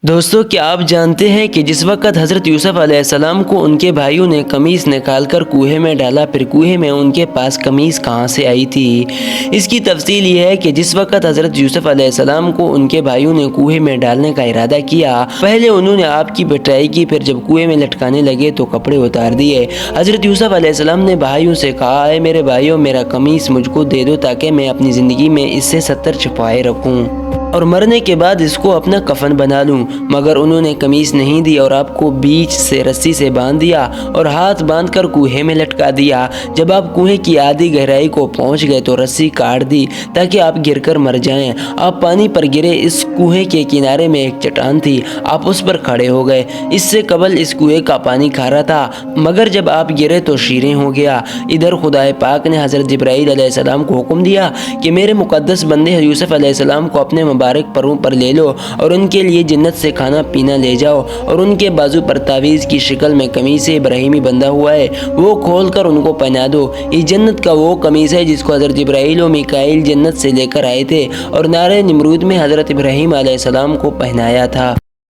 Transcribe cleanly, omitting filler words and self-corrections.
دوستو، کیا آپ جانتے ہیں کہ جس وقت حضرت یوسف علیہ السلام کو ان کے بھائیوں نے قمیص نکال کر کوہے میں ڈالا، پھر کوہے میں ان کے پاس قمیص کہاں سے آئی تھی؟ اس کی تفصیل یہ ہے کہ جس وقت حضرت یوسف علیہ السلام کو ان کے بھائیوں نے کوہے میں ڈالنے کا ارادہ کیا، پہلے انہوں نے آپ کی پٹائی کی، پھر جب کوہے میں لٹکانے لگے تو کپڑے اتار دیے۔ حضرت یوسف علیہ السلام نے بھائیوں سے کہا، اے میرے بھائیوں، میرا قمیص مجھ کو دے دو تاکہ میں اپنی زندگی میں اس سے 70 چھپائے رکھوں اور مرنے کے بعد اس کو اپنا کفن بنا لوں۔ مگر انہوں نے قمیص نہیں دی اور آپ کو بیچ سے رسی سے باندھ دیا اور ہاتھ باندھ کر کوہے میں لٹکا دیا۔ جب آپ کوہے کی آدھی گہرائی کو پہنچ گئے تو رسی کاٹ دی تاکہ آپ گر کر مر جائیں۔ آپ پانی پر گرے۔ اس کوہے کے کنارے میں ایک چٹان تھی، آپ اس پر کھڑے ہو گئے۔ اس سے قبل اس کوہے کا پانی کھارا تھا، مگر جب آپ گرے تو شیریں ہو گیا۔ ادھر خدا پاک نے حضرت جبرائیل علیہ السلام کو حکم دیا کہ میرے مقدس بندے یوسف علیہ السلام کو اپنے مبارک پروں پر لے لو اور ان کے لیے جنت سے کھانا پینا لے جاؤ، اور ان کے بازو پر تعویذ کی شکل میں قمیص ابراہیمی بندھا ہوا ہے، وہ کھول کر ان کو پہنا دو۔ یہ جنت کا وہ قمیص ہے جس کو حضرت جبرائیل و میکائیل جنت سے لے کر آئے تھے اور نارے نمرود میں حضرت ابراہیم علیہ السلام کو پہنایا تھا۔